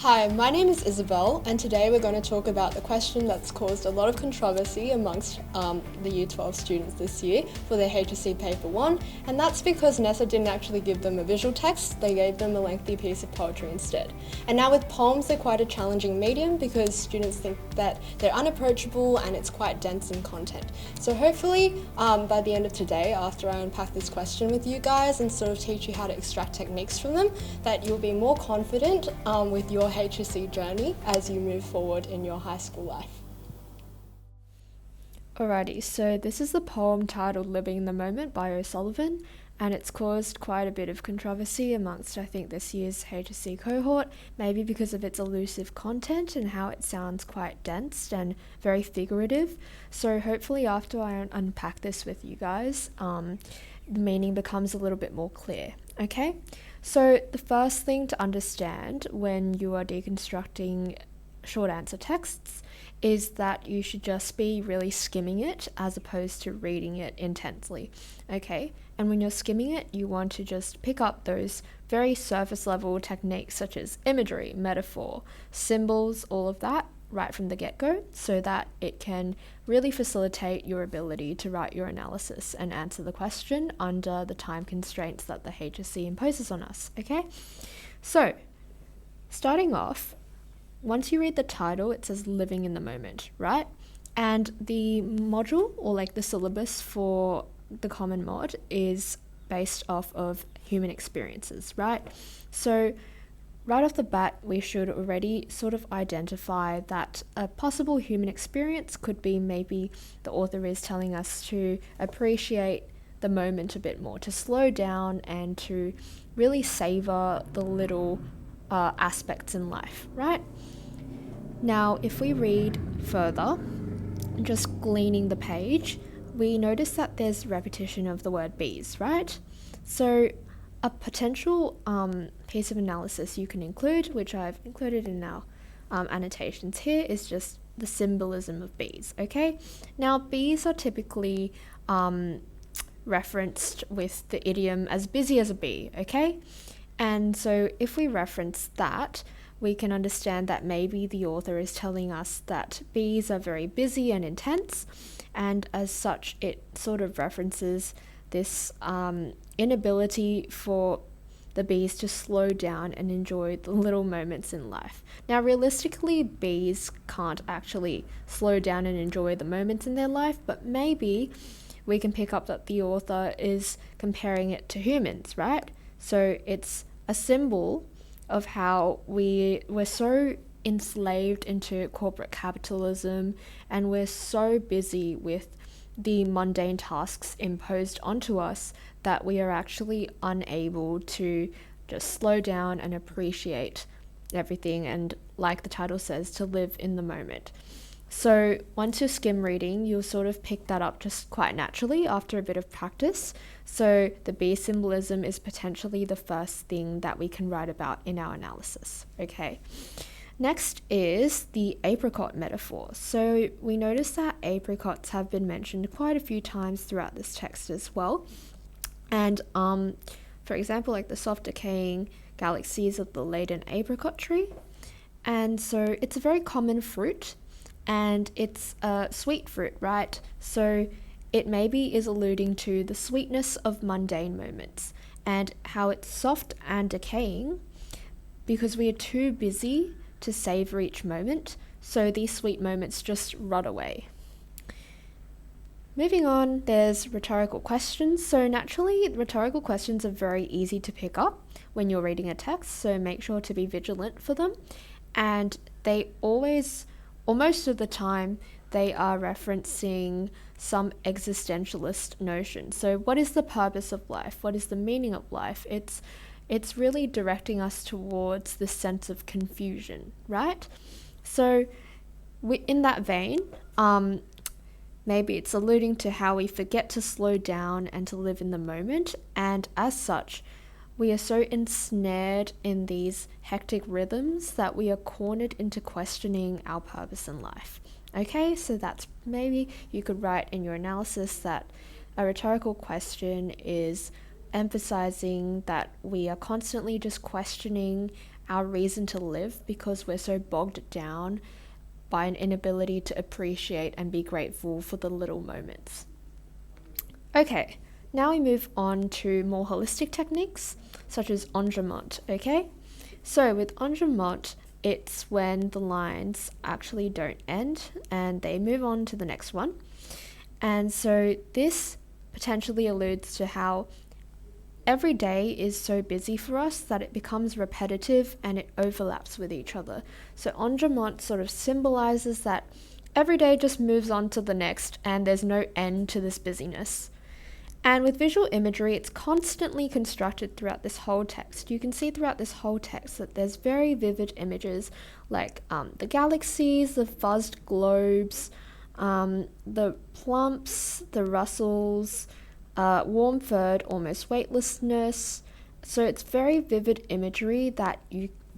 Hi, my name is Isabelle, and today we're going to talk about the question that's caused a lot of controversy amongst the Year 12 students this year for their HSC Paper 1, and that's because NESA didn't actually give them a visual text, they gave them a lengthy piece of poetry instead. And now with poems, they're quite a challenging medium because students think that they're unapproachable and it's quite dense in content. So hopefully by the end of today, after I unpack this question with you guys and sort of teach you how to extract techniques from them, that you'll be more confident with your HSC journey as you move forward in your high school life. Alrighty, so this is the poem titled Living in the Moment by O'Sullivan, and it's caused quite a bit of controversy amongst, I think, this year's HSC cohort, maybe because of its elusive content and how it sounds quite dense and very figurative. So hopefully after I unpack this with you guys, the meaning becomes a little bit more clear, okay? So the first thing to understand when you are deconstructing short answer texts is that you should just be really skimming it as opposed to reading it intensely, okay? And when you're skimming it, you want to just pick up those very surface level techniques such as imagery, metaphor, symbols, all of that right from the get-go so that it can really facilitate your ability to write your analysis and answer the question under the time constraints that the HSC imposes on us, okay? So, starting off, once you read the title, it says living in the moment, right? And the module, or like the syllabus for the common mod, is based off of human experiences, right? So right off the bat, we should already sort of identify that a possible human experience could be maybe the author is telling us to appreciate the moment a bit more, to slow down and to really savor the little aspects in life, right? Now, if we read further, just gleaning the page, we notice that there's repetition of the word bees, right? So a potential piece of analysis you can include, which I've included in our annotations here, is just the symbolism of bees, okay? Now, bees are typically referenced with the idiom as busy as a bee, okay? And so if we reference that, we can understand that maybe the author is telling us that bees are very busy and intense, and as such, it sort of references this inability for the bees to slow down and enjoy the little moments in life. Now, realistically, bees can't actually slow down and enjoy the moments in their life, but maybe we can pick up that the author is comparing it to humans, right? So it's a symbol of how we're so enslaved into corporate capitalism and we're so busy with the mundane tasks imposed onto us that we are actually unable to just slow down and appreciate everything and, like the title says, to live in the moment. So once you're skim reading, you'll sort of pick that up just quite naturally after a bit of practice. So the bee symbolism is potentially the first thing that we can write about in our analysis, okay? Next is the apricot metaphor. So we notice that apricots have been mentioned quite a few times throughout this text as well. And for example, like the soft decaying galaxies of the laden apricot tree. And so it's a very common fruit and it's a sweet fruit, right? So it maybe is alluding to the sweetness of mundane moments and how it's soft and decaying because we are too busy to savor each moment, so these sweet moments just rot away. Moving on, there's rhetorical questions. So naturally, rhetorical questions are very easy to pick up when you're reading a text, so make sure to be vigilant for them. And they always, or most of the time, they are referencing some existentialist notion. So what is the purpose of life? What is the meaning of life? It's really directing us towards this sense of confusion, right? So in that vein, maybe it's alluding to how we forget to slow down and to live in the moment, and as such, we are so ensnared in these hectic rhythms that we are cornered into questioning our purpose in life. Okay, so that's maybe you could write in your analysis that a rhetorical question is emphasizing that we are constantly just questioning our reason to live because we're so bogged down by an inability to appreciate and be grateful for the little moments. Okay, now we move on to more holistic techniques, such as enjambment, okay? So with enjambment, it's when the lines actually don't end and they move on to the next one. And so this potentially alludes to how every day is so busy for us that it becomes repetitive and it overlaps with each other. So enjambment sort of symbolizes that every day just moves on to the next and there's no end to this busyness. And with visual imagery, it's constantly constructed throughout this whole text. You can see throughout this whole text that there's very vivid images like the galaxies, the fuzzed globes, the plumps, the rustles, warm-furred, almost weightlessness. So it's very vivid imagery that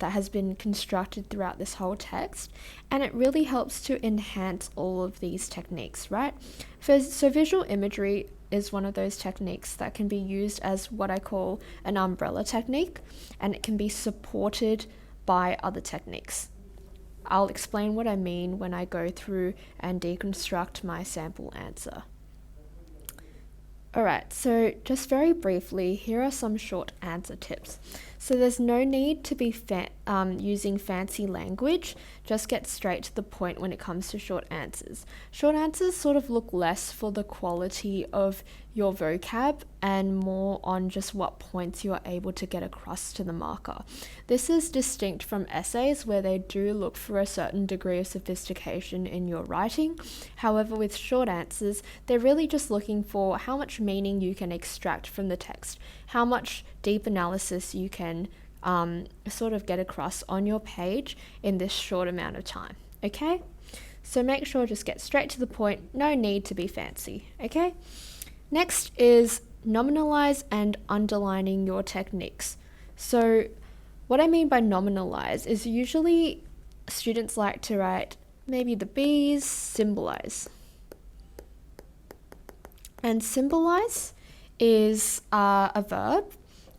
has been constructed throughout this whole text, and it really helps to enhance all of these techniques, right? So visual imagery is one of those techniques that can be used as what I call an umbrella technique, and it can be supported by other techniques. I'll explain what I mean when I go through and deconstruct my sample answer. Alright, so just very briefly, here are some short answer tips. So there's no need to be using fancy language, just get straight to the point when it comes to short answers. Short answers sort of look less for the quality of your vocab and more on just what points you are able to get across to the marker. This is distinct from essays where they do look for a certain degree of sophistication in your writing. However, with short answers, they're really just looking for how much meaning you can extract from the text, how much deep analysis you can sort of get across on your page in this short amount of time, okay? So make sure just get straight to the point, no need to be fancy, okay? Next is nominalize and underlining your techniques. So what I mean by nominalize is usually students like to write maybe the B's symbolize. And symbolize is a verb,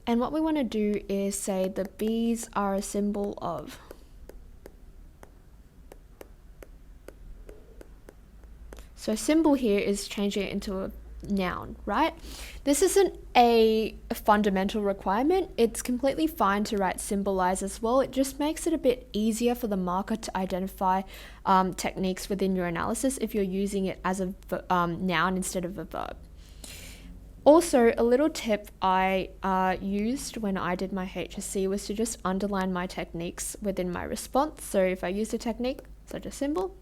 and what we want to do is say the bees are a symbol of. So symbol here is changing it into a noun, right? This isn't a fundamental requirement. It's completely fine to write symbolize as well. It just makes it a bit easier for the marker to identify techniques within your analysis if you're using it as a noun instead of a verb. Also, a little tip I used when I did my HSC was to just underline my techniques within my response. So if I used a technique, such as symbol,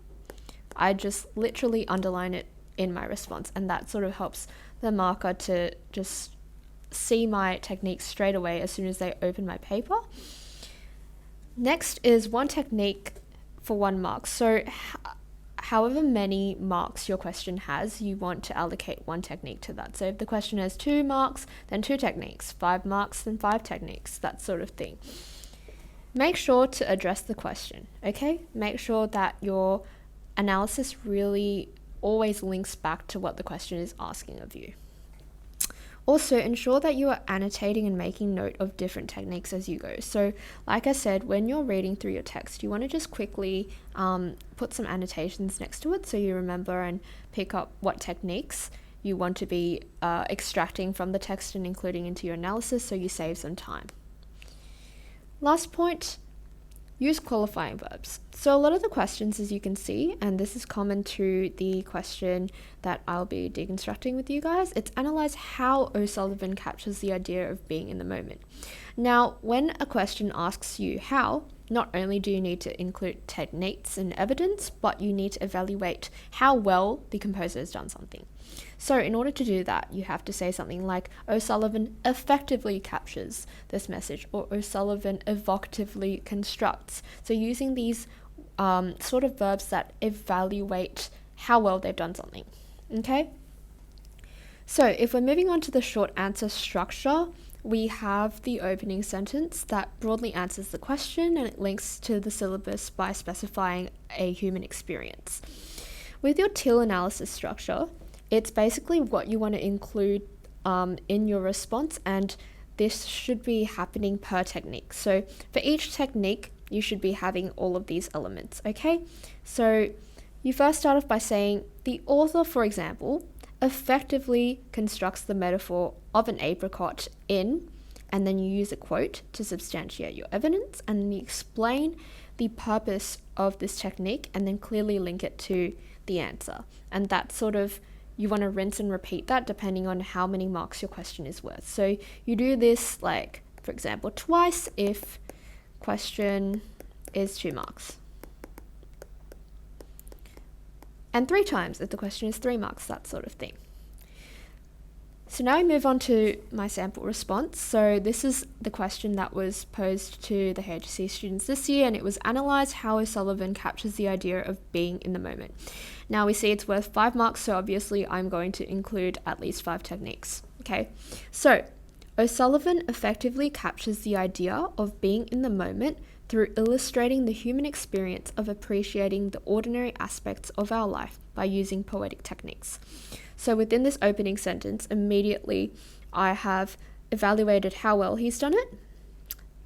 I just literally underline it in my response, and that sort of helps the marker to just see my techniques straight away as soon as they open my paper. Next is one technique for 1 mark. So however many marks your question has, you want to allocate one technique to that. So if the question has 2 marks, then 2 techniques, 5 marks, then 5 techniques, that sort of thing. Make sure to address the question, okay? Make sure that your analysis really always links back to what the question is asking of you. Also, ensure that you are annotating and making note of different techniques as you go. So, like I said, when you're reading through your text, you want to just quickly put some annotations next to it so you remember and pick up what techniques you want to be extracting from the text and including into your analysis so you save some time. Last point, use qualifying verbs. So a lot of the questions, as you can see, and this is common to the question that I'll be deconstructing with you guys, it's analyze how O'Sullivan captures the idea of being in the moment. Now, when a question asks you how, not only do you need to include techniques and evidence, but you need to evaluate how well the composer has done something. So in order to do that, you have to say something like O'Sullivan effectively captures this message, or O'Sullivan evocatively constructs. So using these sort of verbs that evaluate how well they've done something. Okay? So if we're moving on to the short answer structure, we have the opening sentence that broadly answers the question and it links to the syllabus by specifying a human experience. With your till analysis structure, it's basically what you want to include in your response, and this should be happening per technique. So for each technique, you should be having all of these elements, okay? So you first start off by saying, the author, for example, effectively constructs the metaphor of an apricot in, and then you use a quote to substantiate your evidence, and then you explain the purpose of this technique and then clearly link it to the answer. And that's sort of, you want to rinse and repeat that depending on how many marks your question is worth. So you do this, like, for example, twice if question is 2 marks. And 3 times if the question is 3 marks, that sort of thing. So now we move on to my sample response. So this is the question that was posed to the HSC students this year, and it was analyse how O'Sullivan captures the idea of being in the moment. Now we see it's worth 5 marks, so obviously I'm going to include at least 5 techniques. Okay, so O'Sullivan effectively captures the idea of being in the moment through illustrating the human experience of appreciating the ordinary aspects of our life by using poetic techniques. So within this opening sentence, immediately I have evaluated how well he's done it.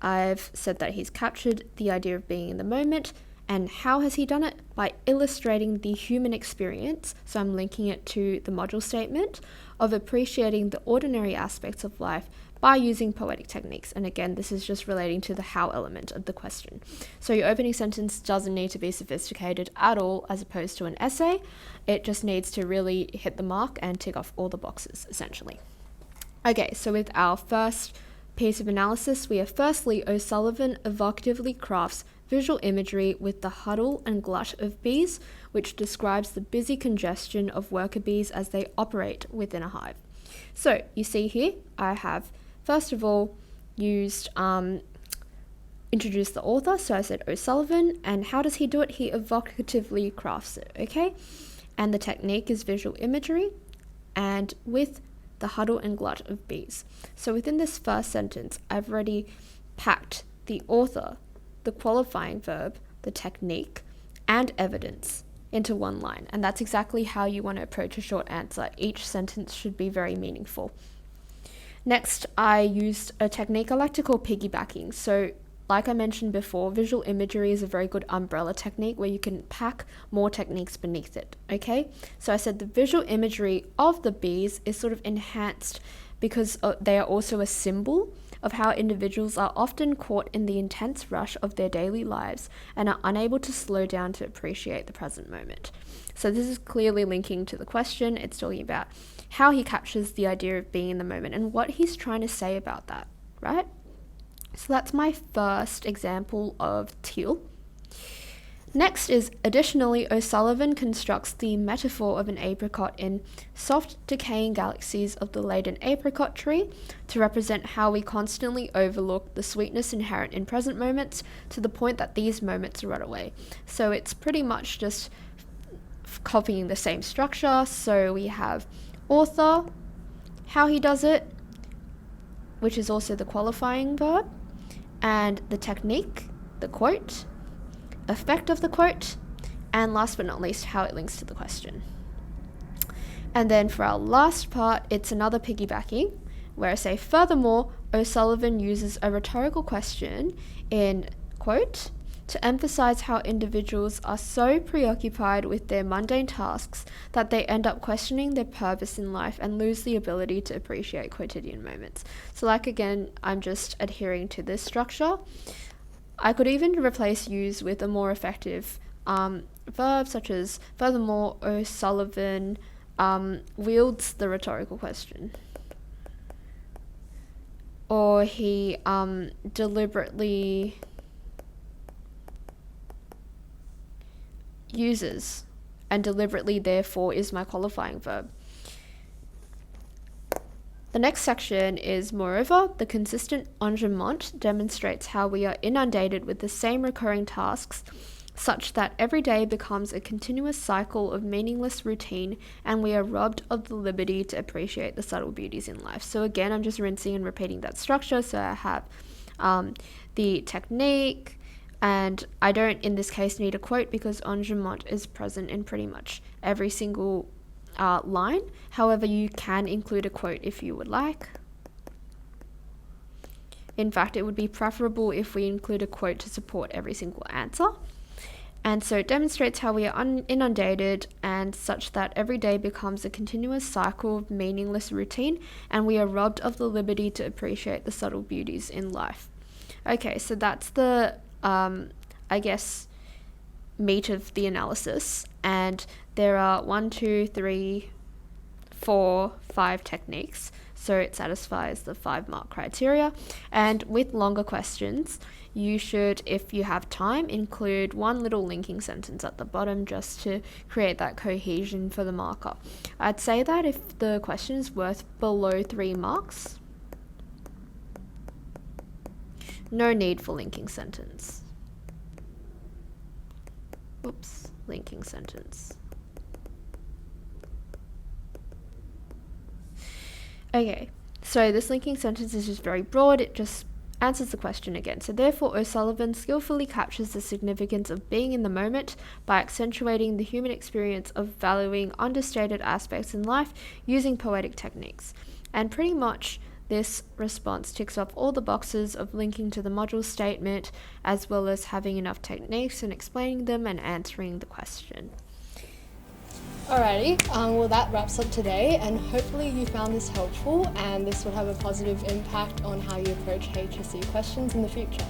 I've said that he's captured the idea of being in the moment. And how has he done it? By illustrating the human experience, so I'm linking it to the module statement, of appreciating the ordinary aspects of life by using poetic techniques. And again, this is just relating to the how element of the question. So your opening sentence doesn't need to be sophisticated at all as opposed to an essay. It just needs to really hit the mark and tick off all the boxes, essentially. Okay, so with our first piece of analysis, we have firstly, O'Sullivan evocatively crafts visual imagery with the huddle and glut of bees, which describes the busy congestion of worker bees as they operate within a hive. So you see here, I have first of all used introduced the author, so I said O'Sullivan, and how does he do it? He evocatively crafts it, okay? And the technique is visual imagery, and with the huddle and glut of bees. So within this first sentence, I've already packed the author, the qualifying verb, the technique, and evidence into one line. And that's exactly how you want to approach a short answer. Each sentence should be very meaningful. Next, I used a technique I like to call piggybacking. So like I mentioned before, visual imagery is a very good umbrella technique where you can pack more techniques beneath it, okay? So I said the visual imagery of the bees is sort of enhanced because they are also a symbol of how individuals are often caught in the intense rush of their daily lives and are unable to slow down to appreciate the present moment. So this is clearly linking to the question. It's talking about how he captures the idea of being in the moment and what he's trying to say about that, right? So that's my first example of teal. Next is, additionally, O'Sullivan constructs the metaphor of an apricot in soft, decaying galaxies of the laden apricot tree to represent how we constantly overlook the sweetness inherent in present moments to the point that these moments run away. So it's pretty much just copying the same structure. So we have author, how he does it, which is also the qualifying verb, and the technique, the quote, effect of the quote, and last but not least, how it links to the question. And then for our last part, it's another piggybacking, where I say, furthermore, O'Sullivan uses a rhetorical question in quote to emphasize how individuals are so preoccupied with their mundane tasks that they end up questioning their purpose in life and lose the ability to appreciate quotidian moments. So like again, I'm just adhering to this structure. I could even replace use with a more effective verb, such as, furthermore, O'Sullivan wields the rhetorical question. Or he deliberately uses, and deliberately, therefore, is my qualifying verb. The next section is, moreover, the consistent engagement demonstrates how we are inundated with the same recurring tasks, such that every day becomes a continuous cycle of meaningless routine, and we are robbed of the liberty to appreciate the subtle beauties in life. So again, I'm just rinsing and repeating that structure. So I have the technique, and I don't, in this case, need a quote because engagement is present in pretty much every single line. However, you can include a quote if you would like. In fact, it would be preferable if we include a quote to support every single answer. And so it demonstrates how we are inundated and such that every day becomes a continuous cycle of meaningless routine, and we are robbed of the liberty to appreciate the subtle beauties in life. Okay, so that's the, meat of the analysis. And there are 5 techniques. So it satisfies the 5-mark criteria. And with longer questions, you should, if you have time, include one little linking sentence at the bottom just to create that cohesion for the marker. I'd say that if the question is worth below 3 marks, no need for linking sentence. Linking sentence. Okay, so this linking sentence is just very broad. It just answers the question again. So therefore, O'Sullivan skillfully captures the significance of being in the moment by accentuating the human experience of valuing understated aspects in life using poetic techniques. And pretty much this response ticks off all the boxes of linking to the module statement, as well as having enough techniques and explaining them and answering the question. Alrighty, well that wraps up today, and hopefully you found this helpful and this will have a positive impact on how you approach HSC questions in the future.